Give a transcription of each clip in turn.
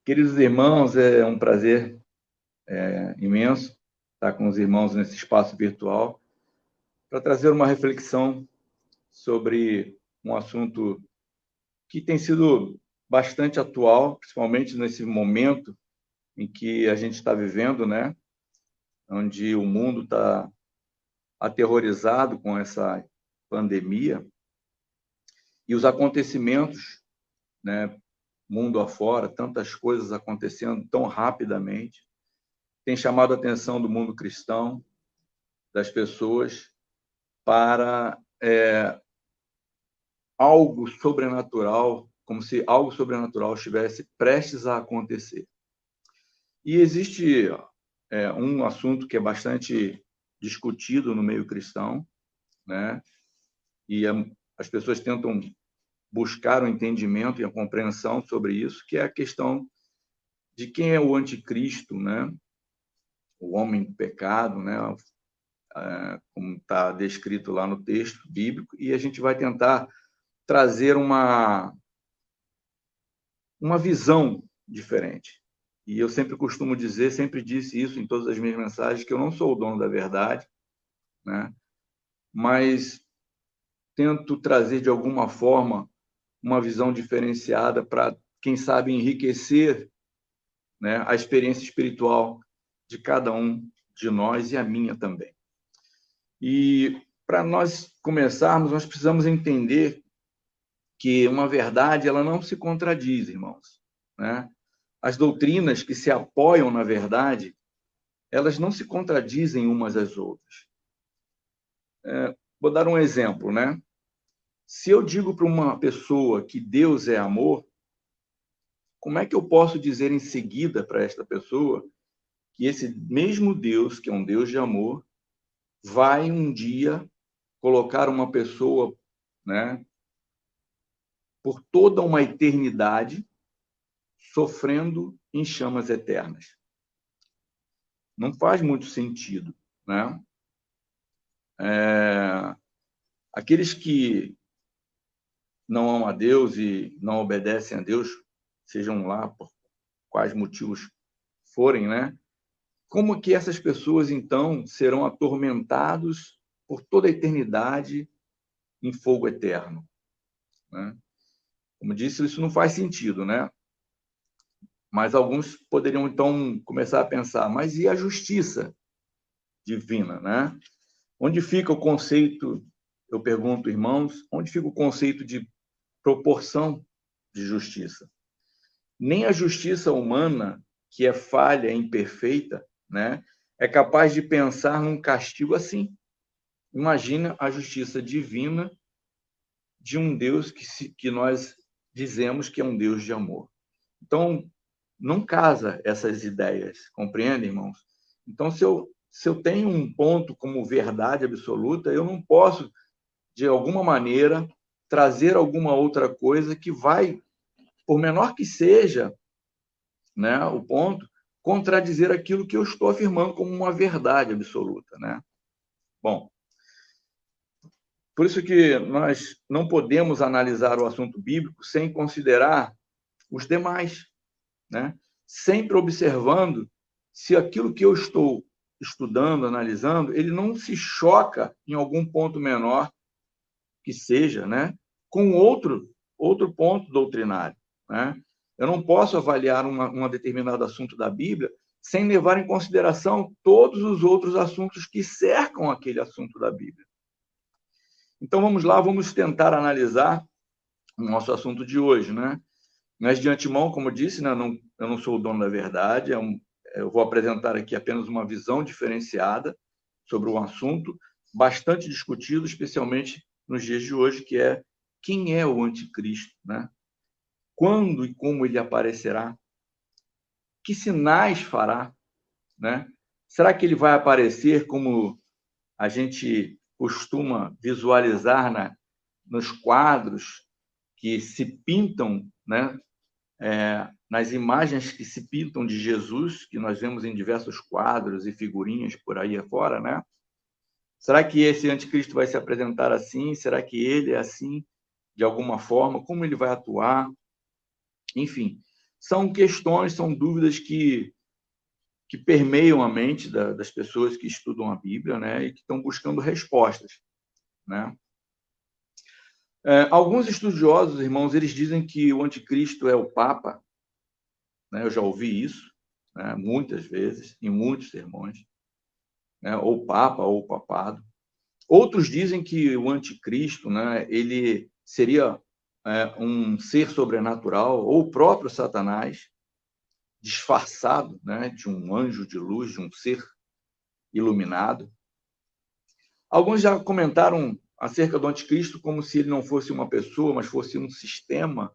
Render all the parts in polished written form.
Queridos irmãos, é um prazer imenso estar com os irmãos nesse espaço virtual para trazer uma reflexão sobre um assunto que tem sido bastante atual, principalmente nesse momento em que a gente está vivendo, né? Onde o mundo está aterrorizado com essa pandemia e os acontecimentos, né? Mundo afora, tantas coisas acontecendo tão rapidamente, tem chamado a atenção do mundo cristão, das pessoas, para algo sobrenatural, como se algo sobrenatural estivesse prestes a acontecer. E existe um assunto que é bastante discutido no meio cristão, né? E as pessoas tentam buscar o entendimento e a compreensão sobre isso, que é a questão de quem é o anticristo, né? O homem do pecado, né? Como está descrito lá no texto bíblico, e a gente vai tentar trazer uma visão diferente. E eu sempre costumo dizer, sempre disse isso em todas as minhas mensagens, que eu não sou o dono da verdade, né? Mas tento trazer de alguma forma uma visão diferenciada para, quem sabe, enriquecer, né, a experiência espiritual de cada um de nós e a minha também. E para nós começarmos, nós precisamos entender que uma verdade ela não se contradiz, irmãos, né? As doutrinas que se apoiam na verdade, elas não se contradizem umas às outras. Vou dar um exemplo, né? Se eu digo para uma pessoa que Deus é amor, como é que eu posso dizer em seguida para esta pessoa que esse mesmo Deus, que é um Deus de amor, vai um dia colocar uma pessoa, né, por toda uma eternidade sofrendo em chamas eternas? Não faz muito sentido, né? Aqueles que não amam a Deus e não obedecem a Deus, sejam lá por quais motivos forem, né? Como que essas pessoas, então, serão atormentados por toda a eternidade em fogo eterno, né? Como disse, isso não faz sentido, né? Mas alguns poderiam, então, começar a pensar, mas e a justiça divina, né? Onde fica o conceito, eu pergunto, irmãos, onde fica o conceito de proporção de justiça? Nem a justiça humana, que é falha, imperfeita, né, é capaz de pensar num castigo assim. Imagina a justiça divina de um Deus que nós dizemos que é um Deus de amor. Então, não casa essas ideias, compreende, irmãos? Então, se eu tenho um ponto como verdade absoluta, eu não posso, de alguma maneira, trazer alguma outra coisa que vai, por menor que seja, né, o ponto, contradizer aquilo que eu estou afirmando como uma verdade absoluta, né? Bom, por isso que nós não podemos analisar o assunto bíblico sem considerar os demais, né? Sempre observando se aquilo que eu estou estudando, analisando, ele não se choca em algum ponto menor que seja, né, com outro ponto doutrinário, né? Eu não posso avaliar um determinado assunto da Bíblia sem levar em consideração todos os outros assuntos que cercam aquele assunto da Bíblia. Então vamos lá, vamos tentar analisar o nosso assunto de hoje, né? Mas de antemão, como disse, né, eu não sou o dono da verdade, eu vou apresentar aqui apenas uma visão diferenciada sobre um assunto bastante discutido, especialmente nos dias de hoje, que é quem é o anticristo, né? Quando e como ele aparecerá? Que sinais fará, né? Será que ele vai aparecer como a gente costuma visualizar nos quadros que se pintam, né? Nas imagens que se pintam de Jesus, que nós vemos em diversos quadros e figurinhas por aí afora, né? Será que esse anticristo vai se apresentar assim? Será que ele é assim, de alguma forma? Como ele vai atuar? Enfim, são questões, são dúvidas que permeiam a mente das pessoas que estudam a Bíblia, né, e que estão buscando respostas, né? Alguns estudiosos, irmãos, eles dizem que o anticristo é o Papa, né? Eu já ouvi isso, né, muitas vezes, em muitos sermões, né, ou Papa ou Papado. Outros dizem que o anticristo, né, ele seria um ser sobrenatural, ou o próprio Satanás, disfarçado, né, de um anjo de luz, de um ser iluminado. Alguns já comentaram acerca do anticristo como se ele não fosse uma pessoa, mas fosse um sistema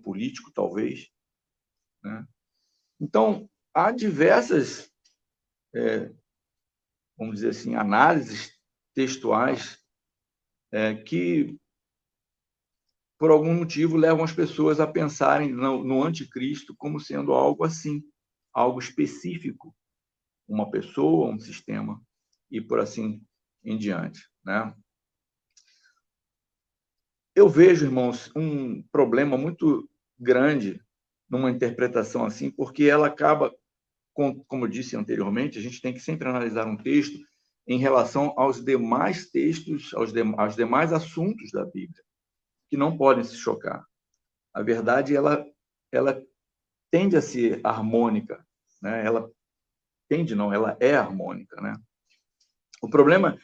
político, talvez, né? Então, há diversas, vamos dizer assim, análises textuais que, por algum motivo, levam as pessoas a pensarem no anticristo como sendo algo assim, algo específico, uma pessoa, um sistema, e por assim em diante, né? Eu vejo, irmãos, um problema muito grande numa interpretação assim, porque ela acaba, como eu disse anteriormente, a gente tem que sempre analisar um texto em relação aos demais textos, aos demais assuntos da Bíblia, que não podem se chocar. A verdade, ela tende a ser harmônica, né? Ela é harmônica, né? O problema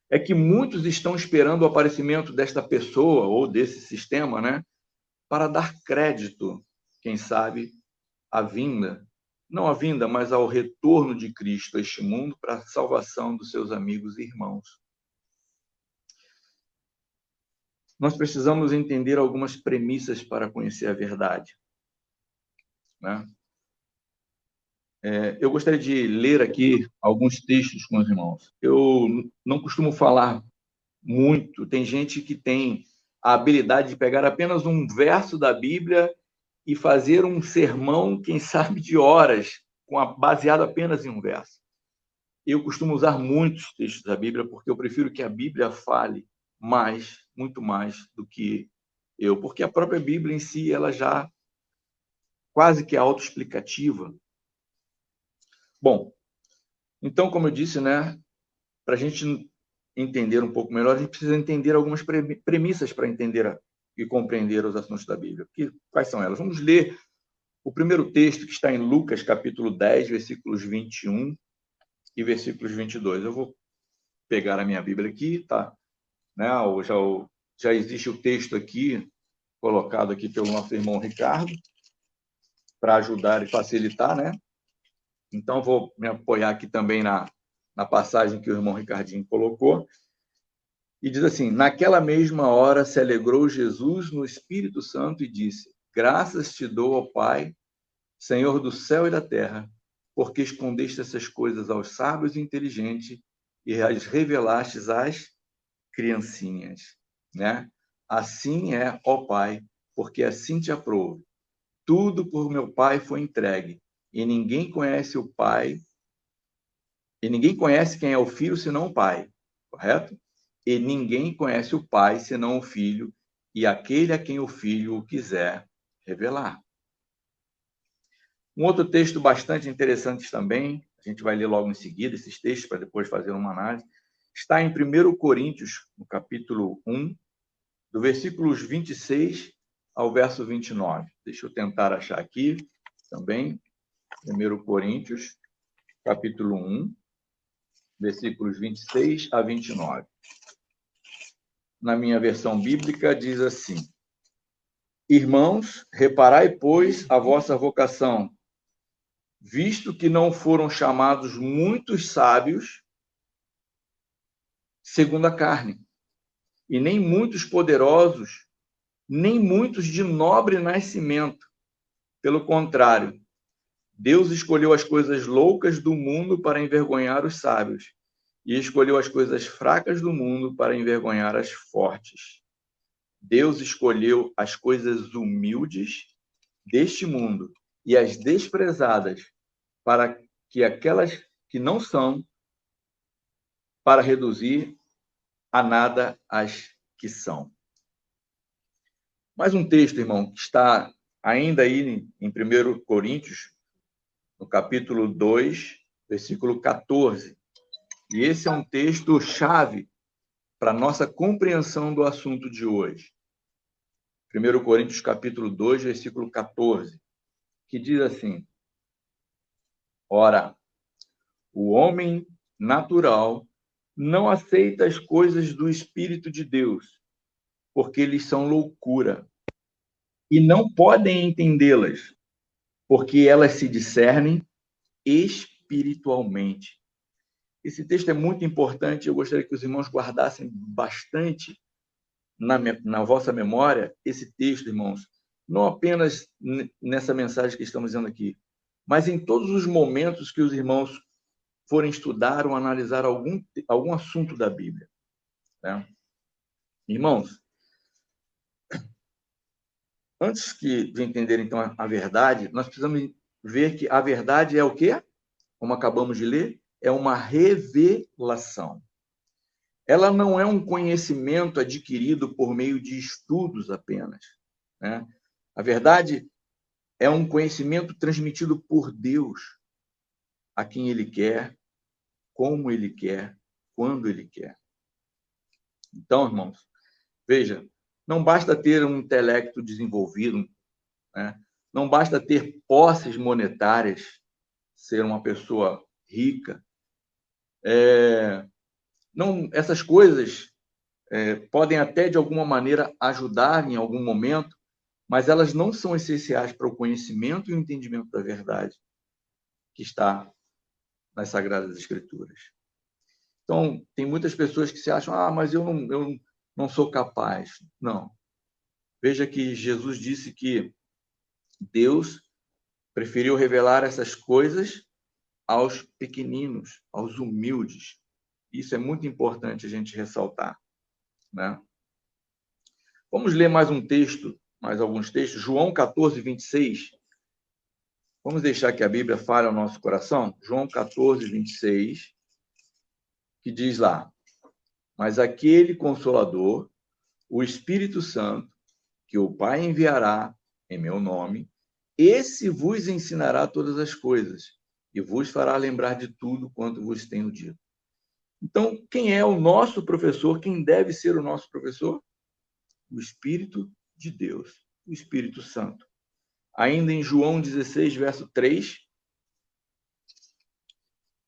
é que muitos estão esperando o aparecimento desta pessoa ou desse sistema, né, para dar crédito, quem sabe, à vinda, não à vinda, mas ao retorno de Cristo a este mundo para a salvação dos seus amigos e irmãos. Nós precisamos entender algumas premissas para conhecer a verdade, né? Eu gostaria de ler aqui alguns textos com os irmãos. Eu não costumo falar muito. Tem gente que tem a habilidade de pegar apenas um verso da Bíblia e fazer um sermão, quem sabe, de horas, baseado apenas em um verso. Eu costumo usar muitos textos da Bíblia porque eu prefiro que a Bíblia fale mais, muito mais do que eu, porque a própria Bíblia em si, ela já quase que é autoexplicativa. Bom, então, como eu disse, né, para a gente entender um pouco melhor, a gente precisa entender algumas premissas para entender e compreender os assuntos da Bíblia. Quais são elas? Vamos ler o primeiro texto que está em Lucas, capítulo 10, versículos 21 e versículos 22. Eu vou pegar a minha Bíblia aqui, tá? Né? Já existe o texto aqui, colocado aqui pelo nosso irmão Ricardo, para ajudar e facilitar, né? Então, vou me apoiar aqui também na passagem que o irmão Ricardinho colocou. E diz assim: naquela mesma hora se alegrou Jesus no Espírito Santo e disse: graças te dou, ó Pai, Senhor do céu e da terra, porque escondeste essas coisas aos sábios e inteligentes e as revelastes às criancinhas, né? Assim é, ó Pai, porque assim te aprouve. Tudo por meu Pai foi entregue, e ninguém conhece o Pai, e ninguém conhece quem é o Filho senão o Pai, correto? E ninguém conhece o Pai senão o Filho, e aquele a quem o Filho o quiser revelar. Um outro texto bastante interessante também, a gente vai ler logo em seguida esses textos para depois fazer uma análise, está em 1 Coríntios, no capítulo 1, do versículos 26 ao verso 29. Deixa eu tentar achar aqui também, 1 Coríntios, capítulo 1, versículos 26 a 29. Na minha versão bíblica diz assim: irmãos, reparai, pois, a vossa vocação, visto que não foram chamados muitos sábios segundo a carne, e nem muitos poderosos, nem muitos de nobre nascimento. Pelo contrário, Deus escolheu as coisas loucas do mundo para envergonhar os sábios, e escolheu as coisas fracas do mundo para envergonhar as fortes. Deus escolheu as coisas humildes deste mundo e as desprezadas para que aquelas que não são, para reduzir a nada as que são. Mais um texto, irmão, que está ainda aí em 1 Coríntios, no capítulo 2, versículo 14. E esse é um texto-chave para a nossa compreensão do assunto de hoje. 1 Coríntios, capítulo 2, versículo 14, que diz assim: Ora, o homem natural não aceita as coisas do Espírito de Deus, porque eles são loucura, e não podem entendê-las, porque elas se discernem espiritualmente. Esse texto é muito importante, eu gostaria que os irmãos guardassem bastante na vossa memória esse texto, irmãos, não apenas nessa mensagem que estamos dizendo aqui, mas em todos os momentos que os irmãos forem estudar ou analisar algum assunto da Bíblia. Né? Irmãos, antes de entender, então, a verdade, nós precisamos ver que a verdade é o quê? Como acabamos de ler, é uma revelação. Ela não é um conhecimento adquirido por meio de estudos apenas. Né? A verdade é um conhecimento transmitido por Deus a quem Ele quer, como Ele quer, quando Ele quer. Então, irmãos, veja, não basta ter um intelecto desenvolvido, né? Não basta ter posses monetárias, ser uma pessoa rica. Não, essas coisas podem até, de alguma maneira, ajudar em algum momento, mas elas não são essenciais para o conhecimento e o entendimento da verdade que está nas Sagradas Escrituras. Então, tem muitas pessoas que se acham, mas eu não sou capaz. Não. Veja que Jesus disse que Deus preferiu revelar essas coisas aos pequeninos, aos humildes. Isso é muito importante a gente ressaltar. Né? Vamos ler mais um texto, mais alguns textos. João 14, 26. Vamos deixar que a Bíblia fale ao nosso coração? João 14, 26, que diz lá: Mas aquele Consolador, o Espírito Santo, que o Pai enviará em meu nome, esse vos ensinará todas as coisas e vos fará lembrar de tudo quanto vos tenho dito. Então, quem é o nosso professor? Quem deve ser o nosso professor? O Espírito de Deus, o Espírito Santo. Ainda em João 16, verso 3,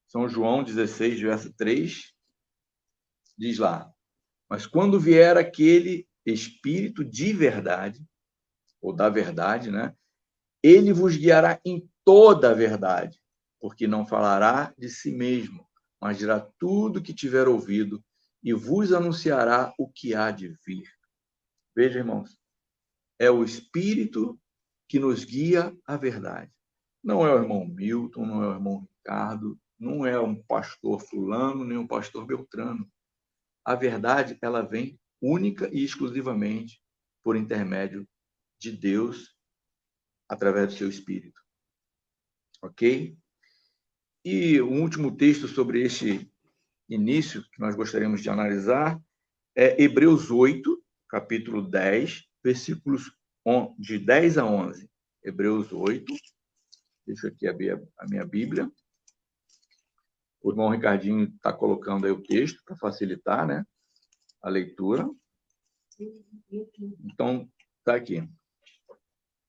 São João 16, verso 3, diz lá: Mas quando vier aquele Espírito de verdade, ou da verdade, né? Ele vos guiará em toda a verdade, porque não falará de si mesmo, mas dirá tudo que tiver ouvido e vos anunciará o que há de vir. Veja, irmãos, é o Espírito que nos guia à verdade. Não é o irmão Milton, não é o irmão Ricardo, não é um pastor fulano, nem um pastor Beltrano. A verdade, ela vem única e exclusivamente por intermédio de Deus, através do seu Espírito. Ok? E o último texto sobre este início que nós gostaríamos de analisar é Hebreus 8, capítulo 10, versículos de 10 a 11. Hebreus 8. Deixa aqui a minha Bíblia. O irmão Ricardinho está colocando aí o texto para facilitar, né, a leitura. Então, está aqui.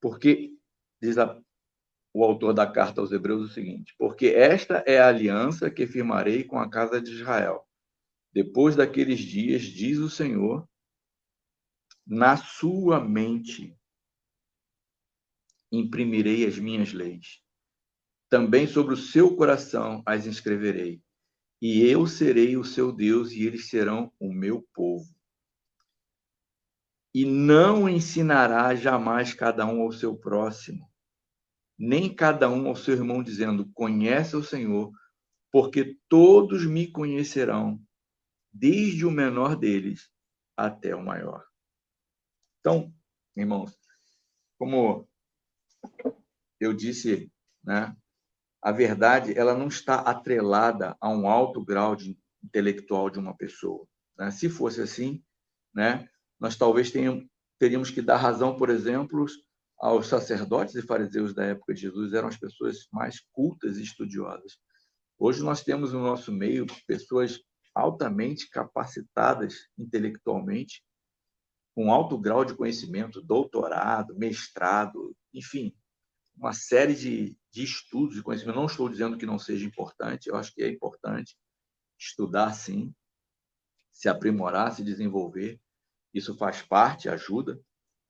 Porque, diz o autor da carta aos Hebreus o seguinte: porque esta é a aliança que firmarei com a casa de Israel. Depois daqueles dias, diz o Senhor, na sua mente imprimirei as minhas leis. Também sobre o seu coração as inscreverei. E eu serei o seu Deus e eles serão o meu povo. E não ensinará jamais cada um ao seu próximo, nem cada um ao seu irmão, dizendo: conhece o Senhor, porque todos me conhecerão, desde o menor deles até o maior. Então, irmãos, como eu disse, né, a verdade ela não está atrelada a um alto grau de intelectual de uma pessoa. Né? Se fosse assim, né, nós talvez teríamos que dar razão, por exemplo, aos sacerdotes e fariseus da época de Jesus eram as pessoas mais cultas e estudiosas. Hoje nós temos no nosso meio pessoas altamente capacitadas intelectualmente, com alto grau de conhecimento, doutorado, mestrado, enfim, uma série de estudos e conhecimento. Não estou dizendo que não seja importante, eu acho que é importante estudar, sim, se aprimorar, se desenvolver. Isso faz parte, ajuda,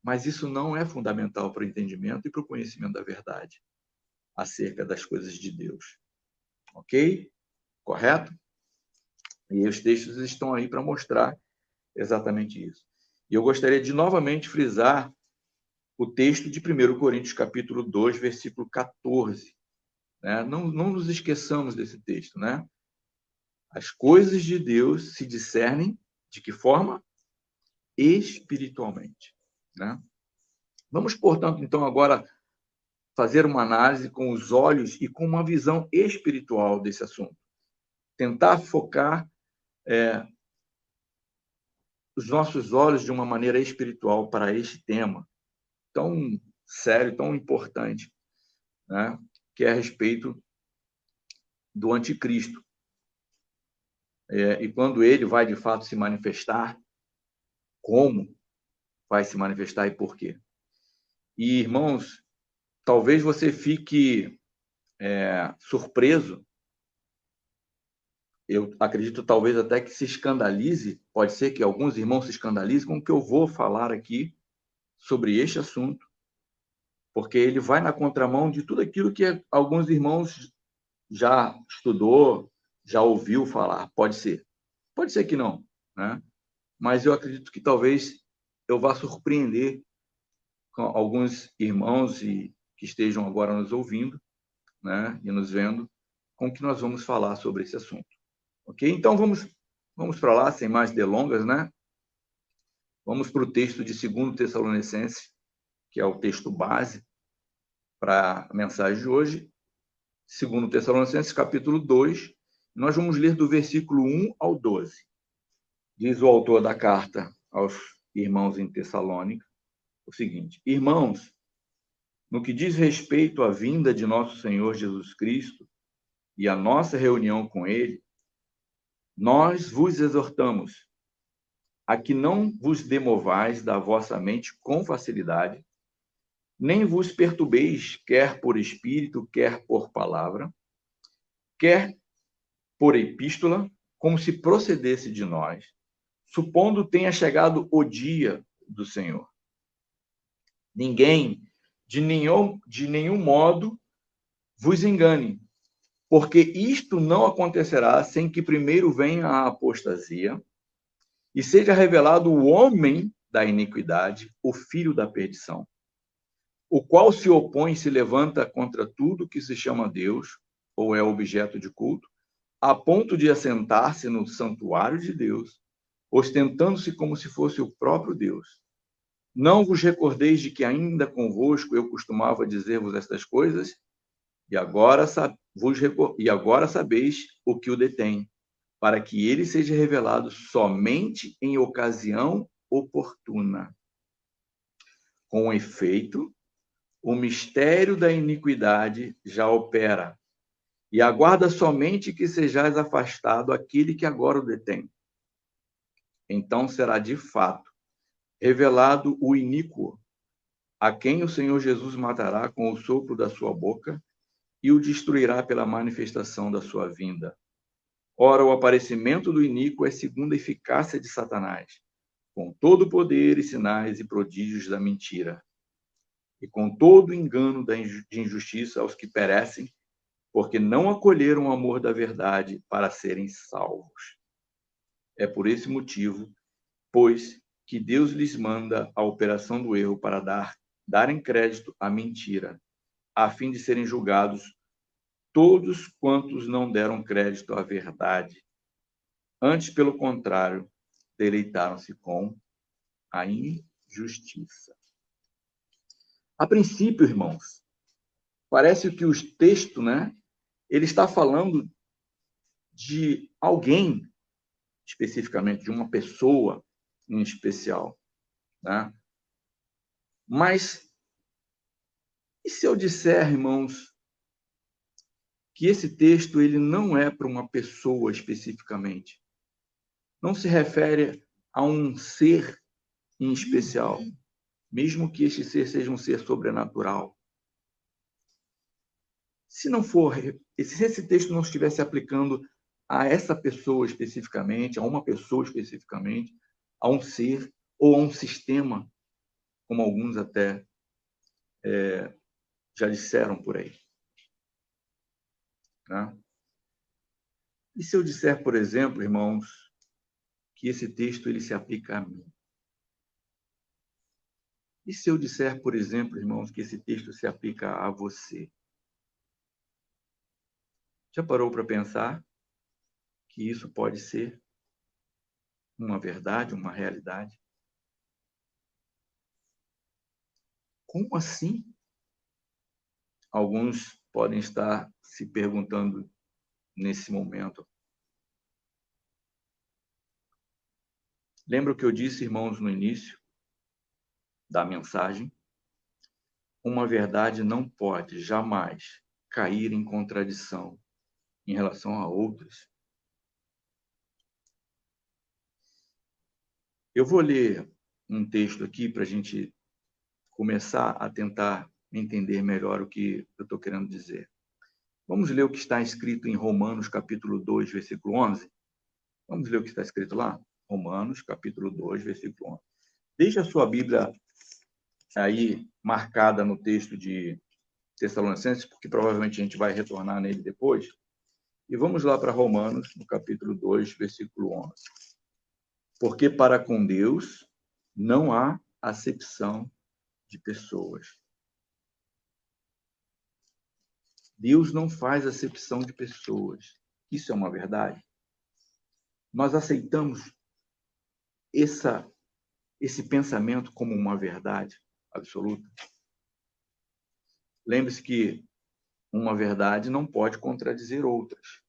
mas isso não é fundamental para o entendimento e para o conhecimento da verdade acerca das coisas de Deus. Ok? Correto? E os textos estão aí para mostrar exatamente isso. E eu gostaria de novamente frisar o texto de 1 Coríntios, capítulo 2, versículo 14. Né? Não nos esqueçamos desse texto. Né? As coisas de Deus se discernem de que forma? Espiritualmente. Né? Vamos, portanto, então, agora fazer uma análise com os olhos e com uma visão espiritual desse assunto. Tentar focar os nossos olhos de uma maneira espiritual para este tema tão sério, tão importante, né? Que é a respeito do anticristo. E quando ele vai, de fato, se manifestar, como vai se manifestar e por quê. E, irmãos, talvez você fique surpreso, eu acredito talvez até que se escandalize, pode ser que alguns irmãos se escandalizem com o que eu vou falar aqui sobre este assunto, porque ele vai na contramão de tudo aquilo que alguns irmãos já estudou, já ouviu falar. Pode ser que não, né? Mas eu acredito que talvez eu vá surpreender com alguns irmãos que estejam agora nos ouvindo, né, e nos vendo, com o que nós vamos falar sobre esse assunto. Ok? Então vamos para lá, sem mais delongas, né? Vamos para o texto de 2 Tessalonicenses, que é o texto base para a mensagem de hoje. 2 Tessalonicenses, capítulo 2, nós vamos ler do versículo 1 ao 12. Diz o autor da carta aos irmãos em Tessalônica o seguinte: Irmãos, no que diz respeito à vinda de nosso Senhor Jesus Cristo e à nossa reunião com Ele, nós vos exortamos a que não vos demovais da vossa mente com facilidade, nem vos perturbeis, quer por espírito, quer por palavra, quer por epístola, como se procedesse de nós, supondo tenha chegado o dia do Senhor. Ninguém, de nenhum modo, vos engane, porque isto não acontecerá sem que primeiro venha a apostasia e seja revelado o homem da iniquidade, o filho da perdição, o qual se opõe e se levanta contra tudo que se chama Deus ou é objeto de culto, a ponto de assentar-se no santuário de Deus, ostentando-se como se fosse o próprio Deus. Não vos recordeis de que ainda convosco eu costumava dizer-vos estas coisas? E agora sabeis o que o detém, para que ele seja revelado somente em ocasião oportuna. Com efeito, o mistério da iniquidade já opera, e aguarda somente que sejais afastado aquele que agora o detém. Então será de fato revelado o iníquo, a quem o Senhor Jesus matará com o sopro da sua boca e o destruirá pela manifestação da sua vinda. Ora, o aparecimento do iníquo é segundo a eficácia de Satanás, com todo o poder e sinais e prodígios da mentira, e com todo o engano de injustiça aos que perecem, porque não acolheram o amor da verdade para serem salvos. É por esse motivo, pois, que Deus lhes manda a operação do erro para darem crédito à mentira, a fim de serem julgados todos quantos não deram crédito à verdade. Antes, pelo contrário, deleitaram-se com a injustiça. A princípio, irmãos, parece que o texto, né, ele está falando de alguém, especificamente, de uma pessoa em especial, né? Mas E se eu disser, irmãos, que esse texto ele não é para uma pessoa especificamente, não se refere a um ser em especial, mesmo que este ser seja um ser sobrenatural. Se não for, se esse texto não estivesse aplicando a essa pessoa especificamente, a uma pessoa especificamente, a um ser ou a um sistema, como alguns até já disseram por aí, né? E se eu disser, por exemplo, irmãos, que esse texto ele se aplica a mim? E se eu disser, por exemplo, irmãos, que esse texto se aplica a você? Já parou para pensar que isso pode ser uma verdade, uma realidade? Como assim? Alguns podem estar se perguntando nesse momento. Lembra o que eu disse, irmãos, no início da mensagem? Uma verdade não pode jamais cair em contradição em relação a outras. Eu vou ler um texto aqui para a gente começar a tentar entender melhor o que eu estou querendo dizer. Vamos ler o que está escrito em Romanos, capítulo 2, versículo 11? Vamos ler o que está escrito lá? Romanos, capítulo 2, versículo 11. Deixe a sua Bíblia aí marcada no texto de Tessalonicenses, porque provavelmente a gente vai retornar nele depois. E vamos lá para Romanos, no capítulo 2, versículo 11. Porque para com Deus não há acepção de pessoas. Deus não faz acepção de pessoas. Isso é uma verdade. Nós aceitamos esse pensamento como uma verdade absoluta. Lembre-se que uma verdade não pode contradizer outras.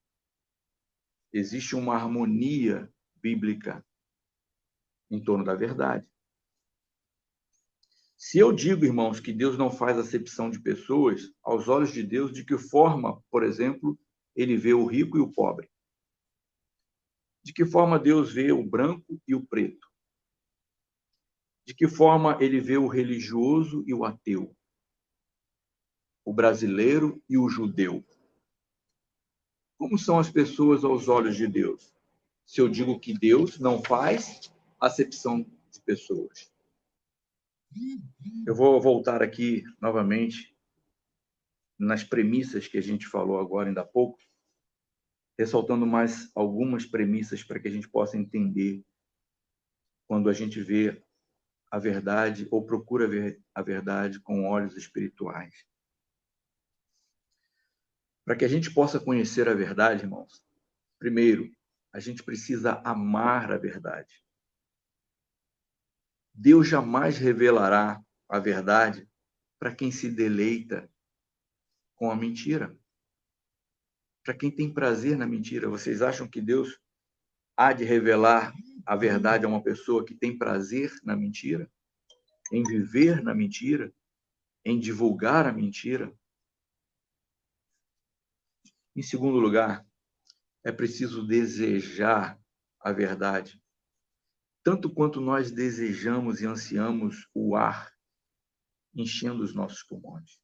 Existe uma harmonia bíblica em torno da verdade. Se eu digo, irmãos, que Deus não faz acepção de pessoas, aos olhos de Deus, de que forma, por exemplo, ele vê o rico e o pobre? De que forma Deus vê o branco e o preto? De que forma ele vê o religioso e o ateu? O brasileiro e o judeu? Como são as pessoas aos olhos de Deus? Se eu digo que Deus não faz acepção de pessoas. Eu vou voltar aqui novamente nas premissas que a gente falou agora ainda há pouco, ressaltando mais algumas premissas para que a gente possa entender quando a gente vê a verdade ou procura ver a verdade com olhos espirituais. Para que a gente possa conhecer a verdade, irmãos, primeiro, a gente precisa amar a verdade. Deus jamais revelará a verdade para quem se deleita com a mentira. Para quem tem prazer na mentira. Vocês acham que Deus há de revelar a verdade a uma pessoa que tem prazer na mentira? Em viver na mentira? Em divulgar a mentira? Em segundo lugar, é preciso desejar a verdade, tanto quanto nós desejamos e ansiamos o ar enchendo os nossos pulmões.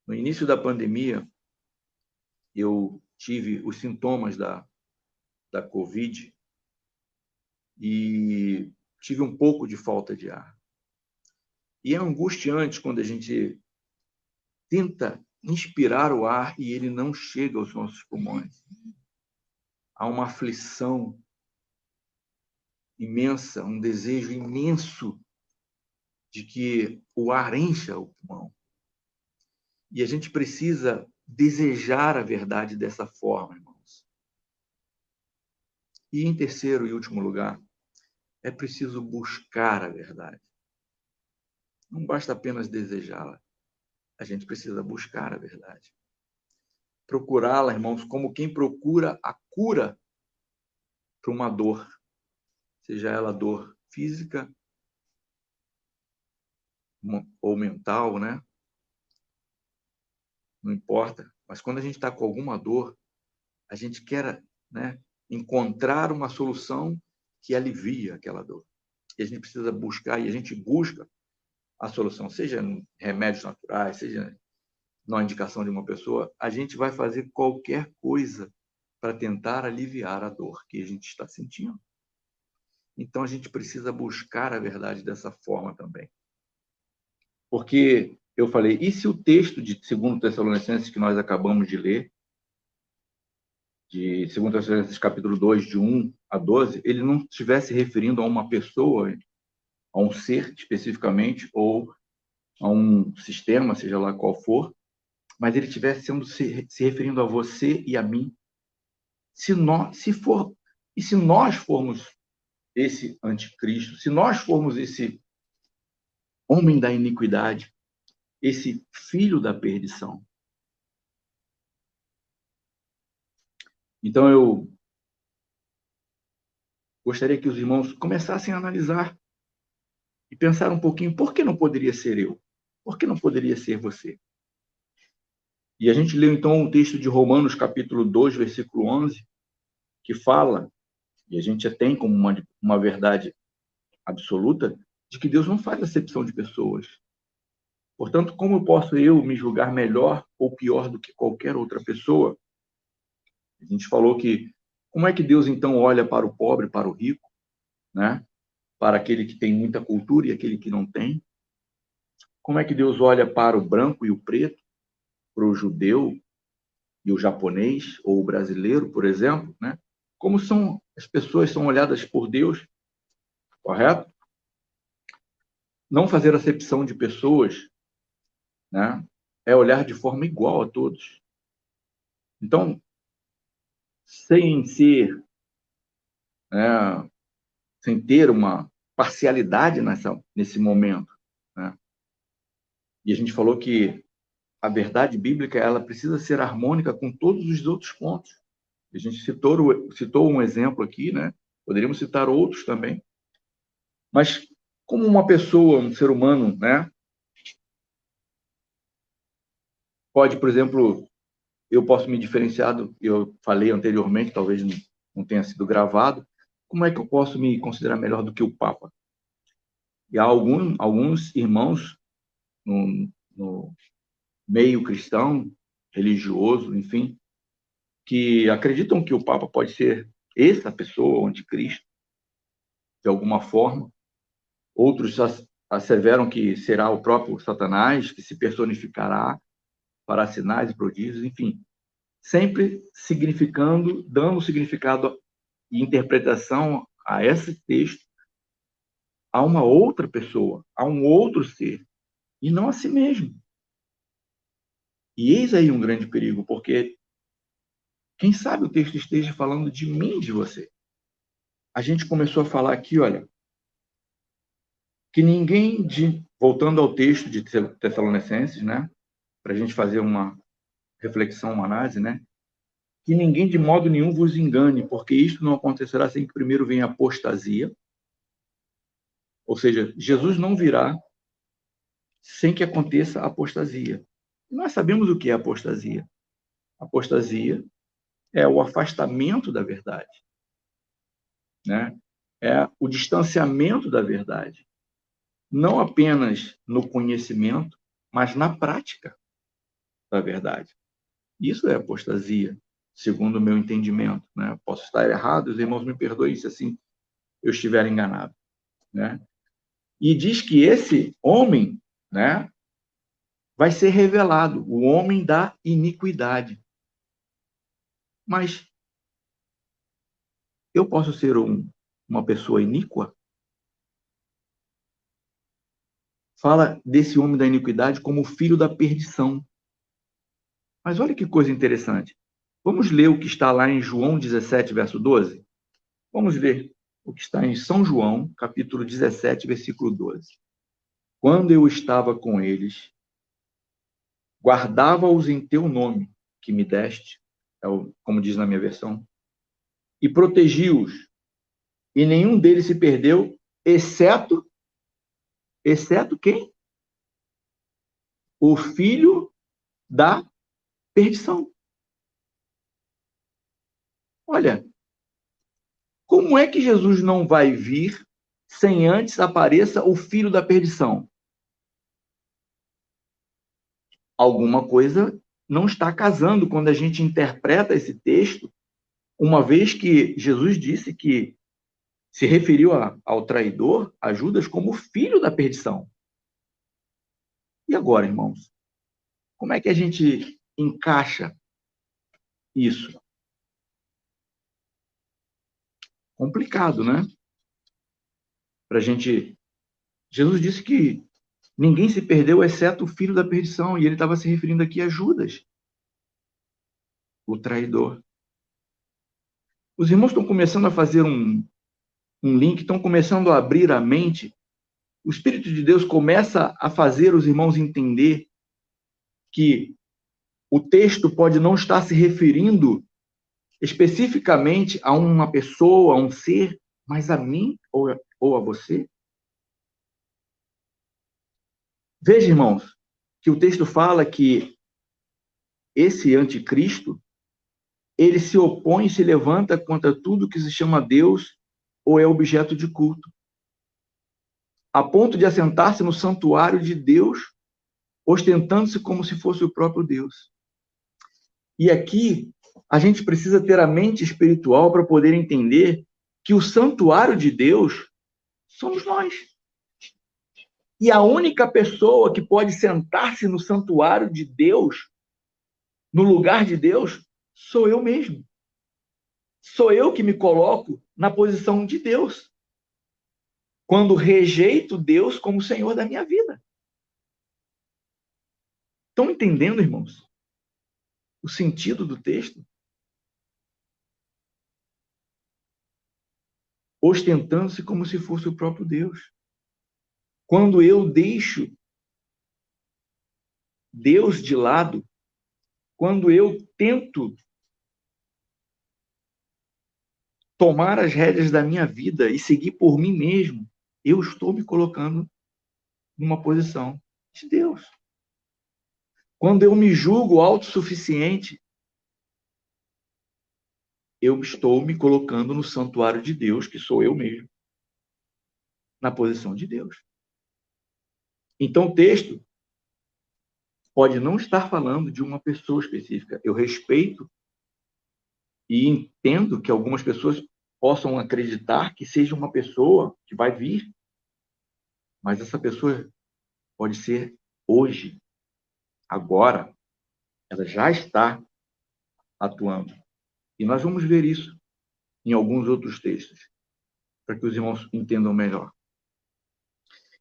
No início da pandemia, eu tive os sintomas da Covid e tive um pouco de falta de ar. E é angustiante quando a gente tenta inspirar o ar e ele não chega aos nossos pulmões. Há uma aflição imensa, um desejo imenso de que o ar encha o pulmão. E a gente precisa desejar a verdade dessa forma, irmãos. E em terceiro e último lugar, é preciso buscar a verdade. Não basta apenas desejá-la. A gente precisa buscar a verdade. Procurá-la, irmãos, como quem procura a cura para uma dor, seja ela dor física ou mental, né? não importa. Mas quando a gente está com alguma dor, a gente quer, né, encontrar uma solução que alivia aquela dor. E a gente precisa buscar, e a gente busca a solução, seja em remédios naturais, seja na indicação de uma pessoa, a gente vai fazer qualquer coisa para tentar aliviar a dor que a gente está sentindo. Então, a gente precisa buscar a verdade dessa forma também. Porque eu falei, e se o texto de 2 Tessalonicenses que nós acabamos de ler, de 2 Tessalonicenses capítulo 2, de 1 a 12, ele não estivesse referindo a uma pessoa, a um ser especificamente, ou a um sistema, seja lá qual for, mas ele estivesse se referindo a você e a mim. Se nós formos esse anticristo, se nós formos esse homem da iniquidade, esse filho da perdição. Então, eu gostaria que os irmãos começassem a analisar e pensar um pouquinho, por que não poderia ser eu? Por que não poderia ser você? E a gente leu, então, o texto de Romanos, capítulo 2, versículo 11, que fala, e a gente já tem como uma verdade absoluta, de que Deus não faz acepção de pessoas. Portanto, como posso eu me julgar melhor ou pior do que qualquer outra pessoa? A gente falou que, como é que Deus, então, olha para o pobre, para o rico, né? Para aquele que tem muita cultura e aquele que não tem? Como é que Deus olha para o branco e o preto, para o judeu e o japonês, ou o brasileiro, por exemplo, né? Como as pessoas são olhadas por Deus, correto? Não fazer acepção de pessoas, né? É olhar de forma igual a todos. Então, sem ser, né, sem ter uma parcialidade nesse momento, né? E a gente falou que a verdade bíblica ela precisa ser harmônica com todos os outros pontos. A gente citou um exemplo aqui, né? Poderíamos citar outros também. Mas como uma pessoa, um ser humano, né, pode, por exemplo, eu posso me diferenciar eu falei anteriormente, talvez não tenha sido gravado, como é que eu posso me considerar melhor do que o Papa? E há alguns irmãos no meio cristão, religioso, enfim, que acreditam que o Papa pode ser essa pessoa, o anticristo, de alguma forma. Outros asseveram que será o próprio Satanás que se personificará para sinais e prodígios, enfim, sempre significando, dando significado e interpretação a esse texto a uma outra pessoa, a um outro ser, e não a si mesmo. E eis aí um grande perigo, porque quem sabe o texto esteja falando de mim, de você. A gente começou a falar aqui, olha, que voltando ao texto de Tessalonicenses, né, para a gente fazer uma reflexão, uma análise, né, que ninguém de modo nenhum vos engane, porque isto não acontecerá sem que primeiro venha a apostasia, ou seja, Jesus não virá sem que aconteça a apostasia. E nós sabemos o que é apostasia. Apostasia é o afastamento da verdade, né? É o distanciamento da verdade, não apenas no conhecimento, mas na prática da verdade. Isso é apostasia, segundo o meu entendimento, né? Posso estar errado, os irmãos me perdoem se assim eu estiver enganado, né? E diz que esse homem, né, vai ser revelado, o homem da iniquidade. Mas eu posso ser uma pessoa iníqua? Fala desse homem da iniquidade como filho da perdição. Mas olha que coisa interessante. Vamos ler o que está lá em João 17, verso 12? Vamos ler o que está em São João, capítulo 17, versículo 12. Quando eu estava com eles, guardava-os em teu nome, que me deste, como diz na minha versão, e protegi-os, e nenhum deles se perdeu, exceto quem? O filho da perdição. Olha, como é que Jesus não vai vir sem antes apareça o filho da perdição? Alguma coisa não está casando quando a gente interpreta esse texto, uma vez que Jesus disse que se referiu ao traidor, a Judas, como filho da perdição. E agora, irmãos? Como é que a gente encaixa isso? Complicado, né? Para a gente. Jesus disse que ninguém se perdeu exceto o filho da perdição, e ele estava se referindo aqui a Judas, o traidor. Os irmãos estão começando a fazer um link, estão começando a abrir a mente. O Espírito de Deus começa a fazer os irmãos entender que o texto pode não estar se referindo especificamente a uma pessoa, a um ser, mas a mim ou a você. Veja, irmãos, que o texto fala que esse anticristo, ele se opõe e se levanta contra tudo que se chama Deus ou é objeto de culto, a ponto de assentar-se no santuário de Deus, ostentando-se como se fosse o próprio Deus. E aqui a gente precisa ter a mente espiritual para poder entender que o santuário de Deus somos nós. E a única pessoa que pode sentar-se no santuário de Deus, no lugar de Deus, sou eu mesmo. Sou eu que me coloco na posição de Deus, quando rejeito Deus como Senhor da minha vida. Estão entendendo, irmãos, o sentido do texto? Ostentando-se como se fosse o próprio Deus. Quando eu deixo Deus de lado, quando eu tento tomar as rédeas da minha vida e seguir por mim mesmo, eu estou me colocando numa posição de Deus. Quando eu me julgo autossuficiente, eu estou me colocando no santuário de Deus, que sou eu mesmo, na posição de Deus. Então, o texto pode não estar falando de uma pessoa específica. Eu respeito e entendo que algumas pessoas possam acreditar que seja uma pessoa que vai vir, mas essa pessoa pode ser hoje, agora, ela já está atuando. E nós vamos ver isso em alguns outros textos, para que os irmãos entendam melhor.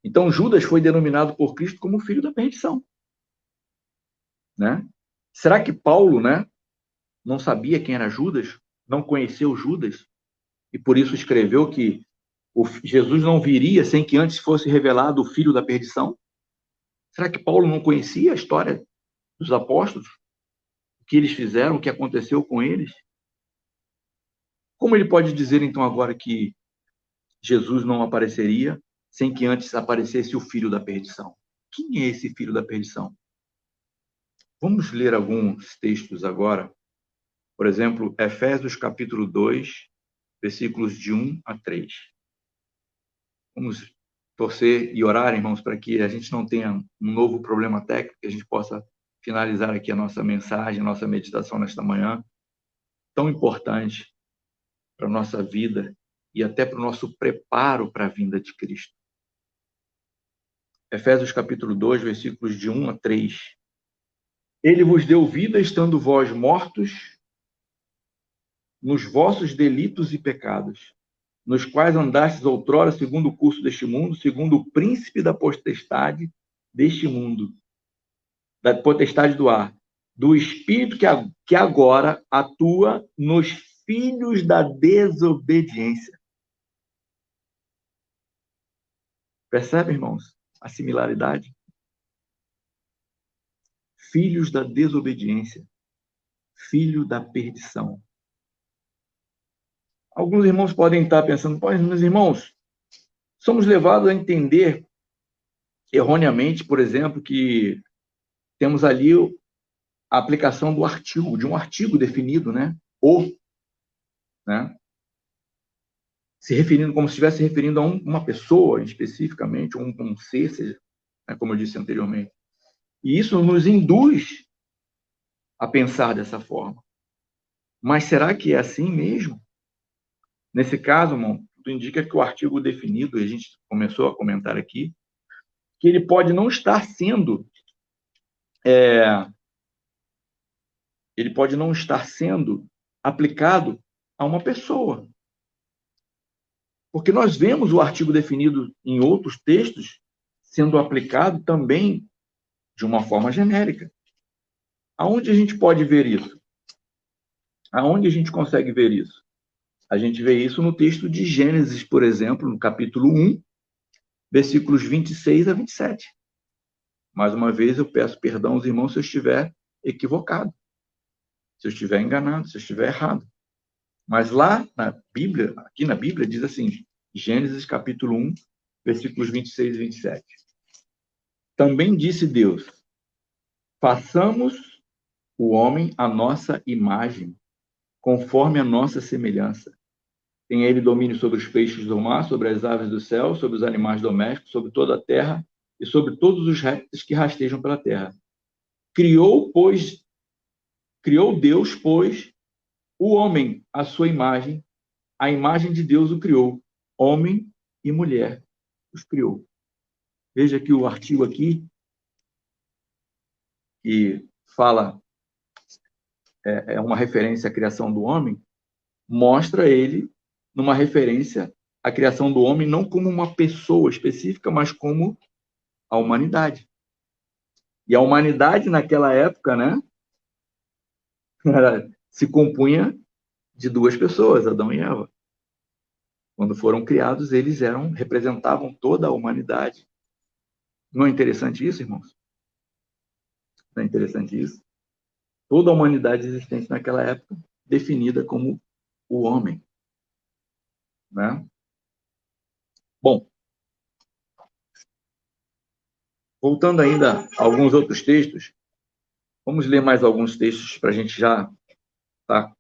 Então, Judas foi denominado por Cristo como filho da perdição. Né? Será que Paulo, né, não sabia quem era Judas? Não conheceu Judas? E por isso escreveu que Jesus não viria sem que antes fosse revelado o filho da perdição? Será que Paulo não conhecia a história dos apóstolos? O que eles fizeram, o que aconteceu com eles? Como ele pode dizer, então, agora que Jesus não apareceria sem que antes aparecesse o filho da perdição? Quem é esse filho da perdição? Vamos ler alguns textos agora. Por exemplo, Efésios capítulo 2, versículos de 1 a 3. Vamos torcer e orar, irmãos, para que a gente não tenha um novo problema técnico, que a gente possa finalizar aqui a nossa mensagem, a nossa meditação nesta manhã, tão importante para a nossa vida e até para o nosso preparo para a vinda de Cristo. Efésios capítulo 2, versículos de 1 a 3. Ele vos deu vida, estando vós mortos nos vossos delitos e pecados, nos quais andastes outrora segundo o curso deste mundo, segundo o príncipe da potestade deste mundo, da potestade do ar, do espírito que agora atua nos filhos da desobediência. Percebe, irmãos, a similaridade? Filhos da desobediência, filho da perdição. Alguns irmãos podem estar pensando, meus irmãos, somos levados a entender erroneamente, por exemplo, que temos ali a aplicação do artigo, de um artigo definido, né? O, né? Se referindo, como se estivesse referindo a uma pessoa especificamente, um ser, seja, né? Como eu disse anteriormente. E isso nos induz a pensar dessa forma. Mas será que é assim mesmo? Nesse caso, irmão, tudo indica que o artigo definido, e a gente começou a comentar aqui, que ele pode não estar sendo ele pode não estar sendo aplicado a uma pessoa. Porque nós vemos o artigo definido em outros textos sendo aplicado também de uma forma genérica. Aonde a gente pode ver isso? Aonde a gente consegue ver isso? A gente vê isso no texto de Gênesis, por exemplo, no capítulo 1, versículos 26 a 27. Mais uma vez, eu peço perdão aos irmãos se eu estiver equivocado, se eu estiver enganado, se eu estiver errado. Mas lá na Bíblia, aqui na Bíblia, diz assim, Gênesis capítulo 1, versículos 26 e 27. Também disse Deus, façamos o homem à nossa imagem, conforme a nossa semelhança. Tem ele domínio sobre os peixes do mar, sobre as aves do céu, sobre os animais domésticos, sobre toda a terra e sobre todos os répteis que rastejam pela terra. Criou Deus, pois, o homem à sua imagem, a imagem de Deus o criou, homem e mulher os criou. Veja que o artigo aqui, que fala, é uma referência à criação do homem, mostra ele numa referência à criação do homem, não como uma pessoa específica, mas como a humanidade. E a humanidade, naquela época, né, se compunha de duas pessoas, Adão e Eva. Quando foram criados, eles representavam toda a humanidade. Não é interessante isso, irmãos? Não é interessante isso? Toda a humanidade existente naquela época, definida como o homem. Né? Bom, voltando ainda a alguns outros textos, vamos ler mais alguns textos para a gente já estar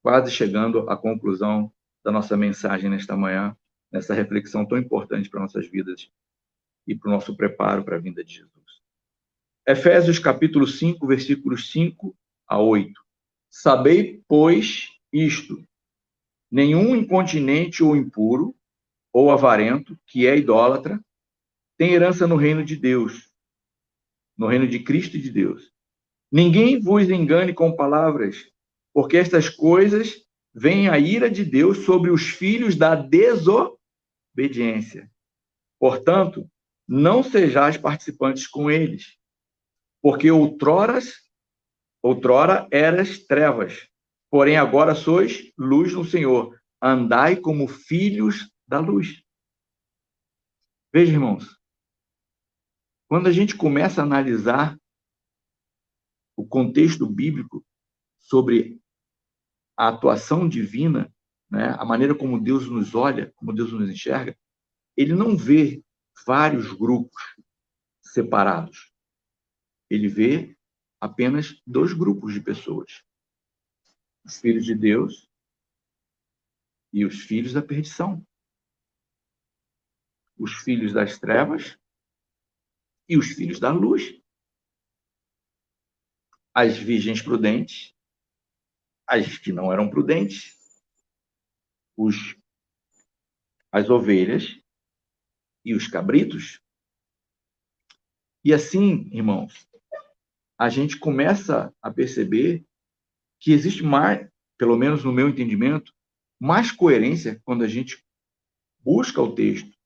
quase chegando à conclusão da nossa mensagem nesta manhã, nessa reflexão tão importante para nossas vidas e para o nosso preparo para a vinda de Jesus. Efésios capítulo 5, versículos 5 a 8. Sabei, pois, isto, nenhum incontinente ou impuro, ou avarento, que é idólatra, tem herança no reino de Deus, no reino de Cristo e de Deus. Ninguém vos engane com palavras, porque estas coisas vêm a ira de Deus sobre os filhos da desobediência. Portanto, não sejais participantes com eles, porque outrora eras trevas, porém agora sois luz no Senhor. Andai como filhos da luz. Veja, irmãos, quando a gente começa a analisar o contexto bíblico sobre a atuação divina, né, a maneira como Deus nos olha, como Deus nos enxerga, ele não vê vários grupos separados. Ele vê apenas dois grupos de pessoas: os filhos de Deus e os filhos da perdição. Os filhos das trevas e os filhos da luz. As virgens prudentes, as que não eram prudentes, as ovelhas e os cabritos. E assim, irmãos, a gente começa a perceber que existe mais, pelo menos no meu entendimento, mais coerência quando a gente busca o texto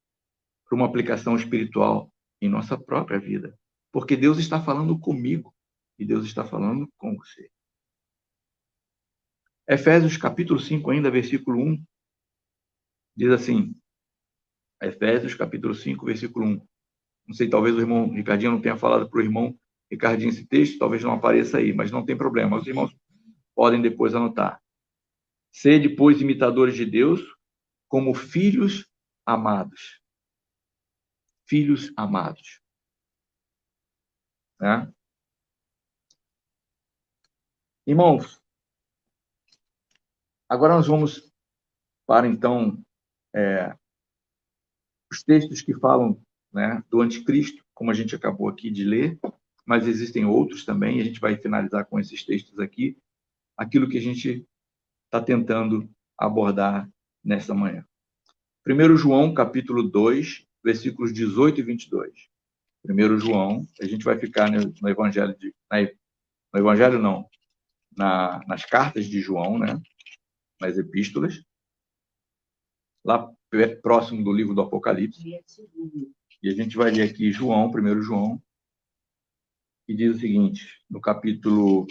para uma aplicação espiritual em nossa própria vida. Porque Deus está falando comigo e Deus está falando com você. Efésios capítulo 5, ainda, versículo 1, diz assim, Efésios capítulo 5, versículo 1. Não sei, talvez o irmão Ricardinho não tenha falado para o irmão Ricardinho esse texto, talvez não apareça aí, mas não tem problema. Os irmãos podem depois anotar. Sede, pois, imitadores de Deus, como filhos amados. Filhos amados. Né? Irmãos, agora nós vamos para, então, os textos que falam, né, do anticristo, como a gente acabou aqui de ler, mas existem outros também, e a gente vai finalizar com esses textos aqui, aquilo que a gente está tentando abordar nessa manhã. 1 João, capítulo 2, versículos 18 e 22. 1 João, a gente vai ficar no Evangelho no Evangelho não, nas cartas de João, né? Nas epístolas, lá próximo do livro do Apocalipse. E a gente vai ler aqui João, 1 João, que diz o seguinte, no capítulo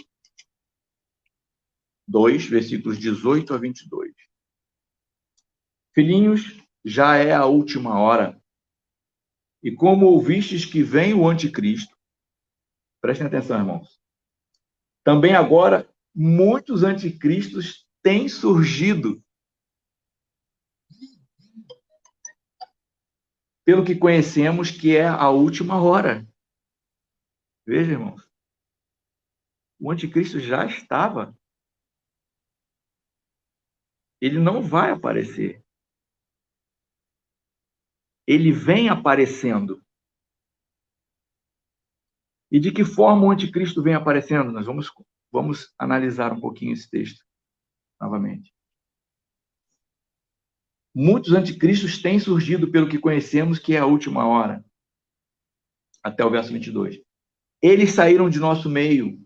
2, versículos 18 a 22. Filhinhos, já é a última hora. E como ouvistes que vem o anticristo, prestem atenção, irmãos, também agora muitos anticristos têm surgido. Pelo que conhecemos que é a última hora. Veja, irmãos, o anticristo já estava. Ele não vai aparecer. Ele vem aparecendo. E de que forma o anticristo vem aparecendo? Nós vamos analisar um pouquinho esse texto novamente. Muitos anticristos têm surgido pelo que conhecemos que é a última hora. Até o verso 22. Eles saíram de nosso meio,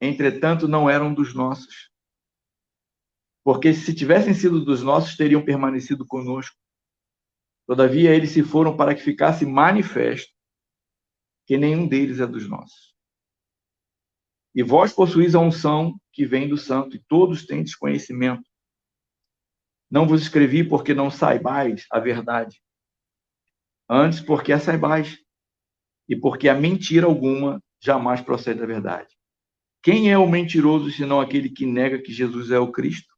entretanto não eram dos nossos. Porque se tivessem sido dos nossos, teriam permanecido conosco. Todavia, eles se foram para que ficasse manifesto que nenhum deles é dos nossos. E vós possuís a unção que vem do santo, e todos tendes conhecimento. Não vos escrevi porque não saibais a verdade, antes porque a saibais, e porque a mentira alguma jamais procede da verdade. Quem é o mentiroso, senão aquele que nega que Jesus é o Cristo?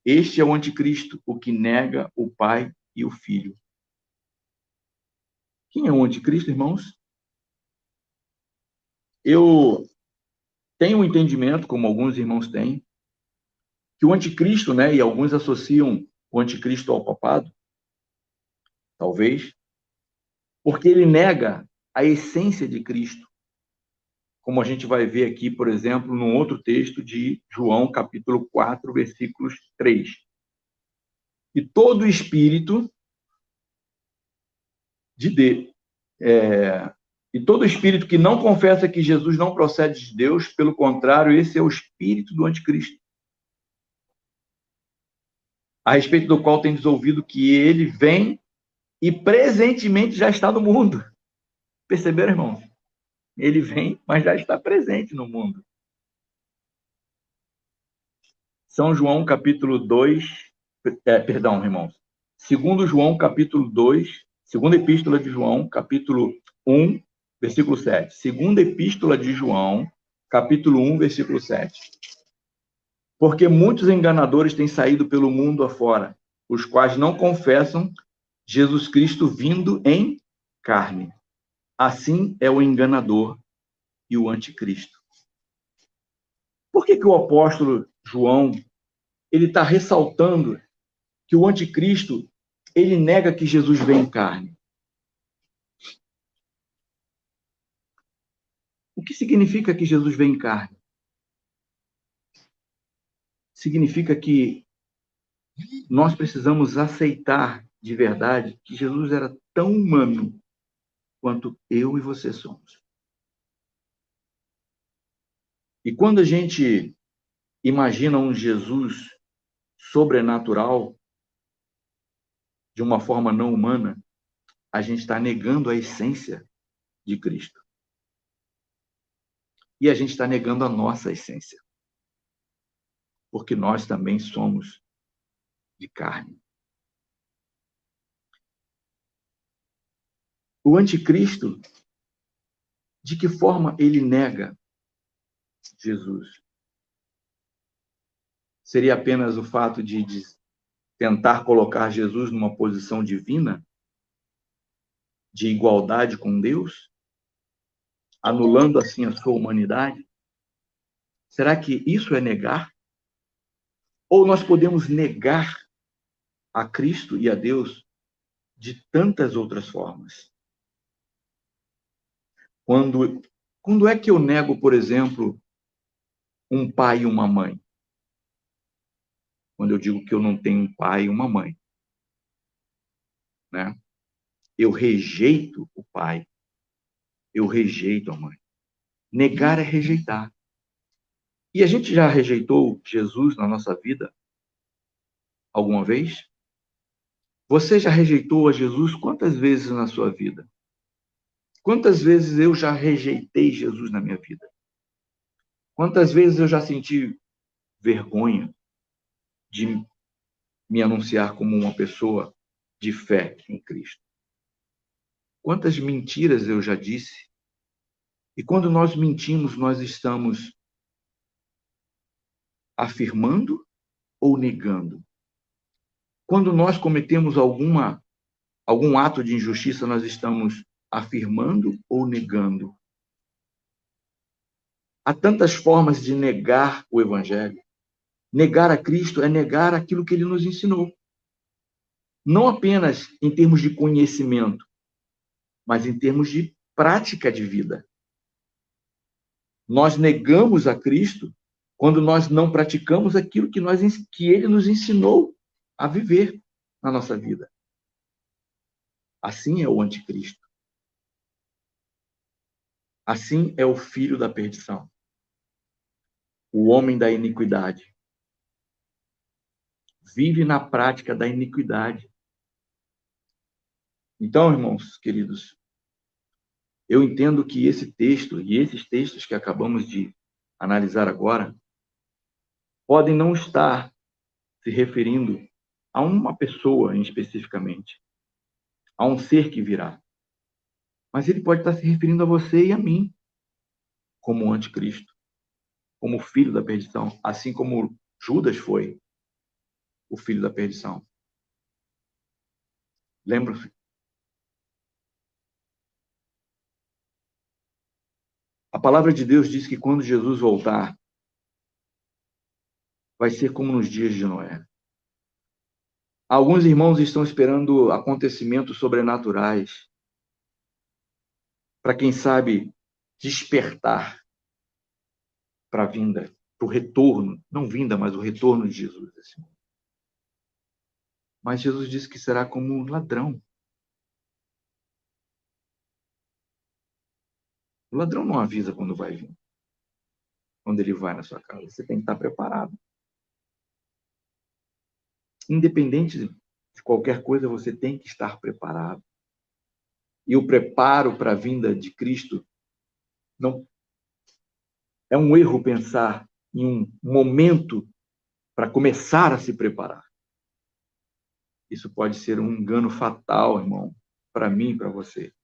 Este é o anticristo, o que nega o Pai e o Filho. Quem é o anticristo, irmãos? Eu tenho um entendimento, como alguns irmãos têm, que o anticristo, né, e alguns associam o anticristo ao papado, talvez, porque ele nega a essência de Cristo, como a gente vai ver aqui, por exemplo, num outro texto de João, capítulo 4, versículos 3. E todo espírito e todo espírito que não confessa que Jesus não procede de Deus, pelo contrário, esse é o espírito do anticristo, a respeito do qual tendes ouvido que ele vem e presentemente já está no mundo. Perceberam, irmãos? Ele vem, mas já está presente no mundo. São João, capítulo 2, perdão, irmãos. Segundo João, capítulo 2, segunda epístola de João, capítulo 1, versículo 7. Segunda epístola de João, capítulo 1, versículo 7. Porque muitos enganadores têm saído pelo mundo afora, os quais não confessam Jesus Cristo vindo em carne. Assim é o enganador e o anticristo. Por que o apóstolo João ele está ressaltando que o anticristo ele nega que Jesus vem em carne? O que significa que Jesus vem em carne? Significa que nós precisamos aceitar de verdade que Jesus era tão humano quanto eu e você somos. E quando a gente imagina um Jesus sobrenatural, de uma forma não humana, a gente está negando a essência de Cristo. E a gente está negando a nossa essência. Porque nós também somos de carne. O anticristo, de que forma ele nega Jesus? Seria apenas o fato de tentar colocar Jesus numa posição divina, de igualdade com Deus, anulando assim a sua humanidade? Será que isso é negar? Ou nós podemos negar a Cristo e a Deus de tantas outras formas? Quando é que eu nego, por exemplo, um pai e uma mãe? Quando eu digo que eu não tenho um pai e uma mãe, né? Eu rejeito o pai, eu rejeito a mãe. Negar é rejeitar. E a gente já rejeitou Jesus na nossa vida alguma vez? Você já rejeitou a Jesus quantas vezes na sua vida? Quantas vezes eu já rejeitei Jesus na minha vida? Quantas vezes eu já senti vergonha de me anunciar como uma pessoa de fé em Cristo? Quantas mentiras eu já disse? E quando nós mentimos, nós estamos afirmando ou negando? Quando nós cometemos algum ato de injustiça, nós estamos afirmando ou negando? Há tantas formas de negar o Evangelho. Negar a Cristo é negar aquilo que ele nos ensinou. Não apenas em termos de conhecimento, mas em termos de prática de vida. Nós negamos a Cristo quando nós não praticamos aquilo que ele nos ensinou a viver na nossa vida. Assim é o anticristo. Assim é o filho da perdição, o homem da iniquidade. Vive na prática da iniquidade. Então, irmãos queridos, eu entendo que esse texto e esses textos que acabamos de analisar agora podem não estar se referindo a uma pessoa especificamente, a um ser que virá. Mas ele pode estar se referindo a você e a mim, como o anticristo, como o filho da perdição, assim como Judas foi o filho da perdição. Lembra-se? A palavra de Deus diz que quando Jesus voltar, vai ser como nos dias de Noé. Alguns irmãos estão esperando acontecimentos sobrenaturais para, quem sabe, despertar para a vinda, para o retorno, não vinda, mas o retorno de Jesus. Assim. Mas Jesus disse que será como um ladrão. O ladrão não avisa quando vai vir, quando ele vai na sua casa. Você tem que estar preparado. Independente de qualquer coisa, você tem que estar preparado. E o preparo para a vinda de Cristo não é um erro pensar em um momento para começar a se preparar. Isso pode ser um engano fatal, irmão, para mim e para você.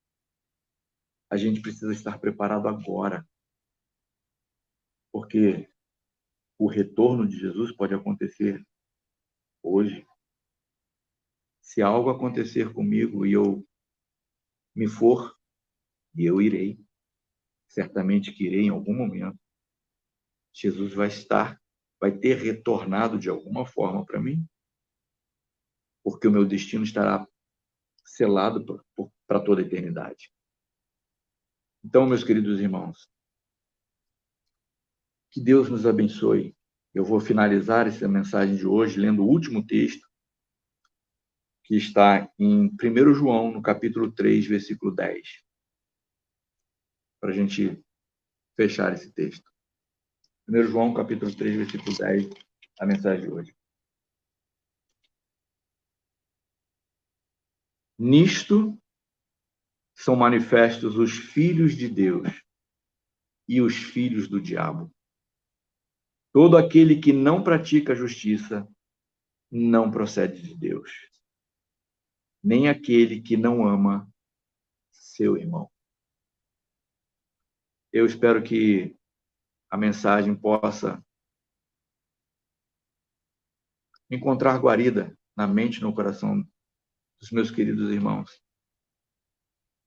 A gente precisa estar preparado agora, porque o retorno de Jesus pode acontecer hoje. Se algo acontecer comigo e eu me for, e eu irei, certamente que irei em algum momento, Jesus vai ter retornado de alguma forma para mim, porque o meu destino estará selado para toda a eternidade. Então, meus queridos irmãos, que Deus nos abençoe. Eu vou finalizar essa mensagem de hoje lendo o último texto, que está em 1 João, no capítulo 3, versículo 10, para a gente fechar esse texto. 1 João, capítulo 3, versículo 10, a mensagem de hoje. Nisto são manifestos os filhos de Deus e os filhos do diabo. Todo aquele que não pratica a justiça não procede de Deus, nem aquele que não ama seu irmão. Eu espero que a mensagem possa encontrar guarida na mente e no coração dos meus queridos irmãos.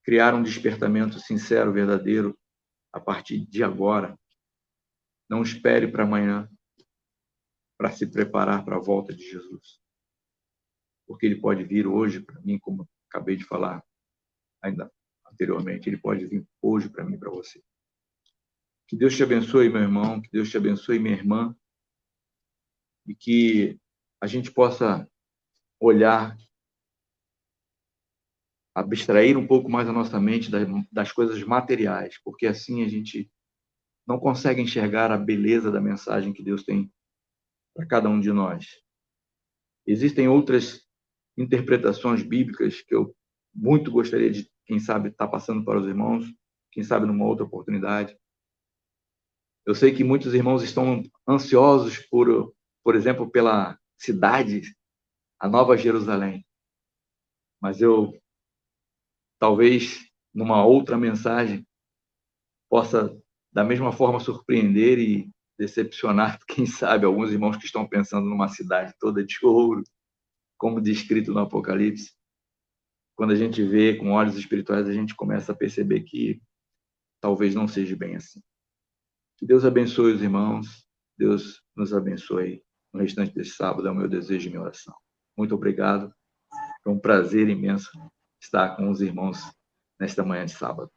Criar um despertamento sincero, verdadeiro, a partir de agora, Não espere para amanhã para se preparar para a volta de Jesus. Porque ele pode vir hoje para mim, como acabei de falar ainda anteriormente, ele pode vir hoje para mim, para você. Que Deus te abençoe, meu irmão, que Deus te abençoe, minha irmã, e que a gente possa olhar, abstrair um pouco mais a nossa mente das coisas materiais, porque assim a gente não consegue enxergar a beleza da mensagem que Deus tem para cada um de nós. Existem outras interpretações bíblicas que eu muito gostaria de, quem sabe, estar passando para os irmãos, quem sabe numa outra oportunidade. Eu sei que muitos irmãos estão ansiosos por exemplo, pela cidade, a Nova Jerusalém. Mas eu, talvez, numa outra mensagem, possa, da mesma forma, surpreender e decepcionar, quem sabe, alguns irmãos que estão pensando numa cidade toda de ouro, como descrito no Apocalipse. Quando a gente vê com olhos espirituais, a gente começa a perceber que talvez não seja bem assim. Que Deus abençoe os irmãos, Deus nos abençoe no restante desse sábado, é o meu desejo e minha oração. Muito obrigado, foi um prazer imenso estar com os irmãos nesta manhã de sábado.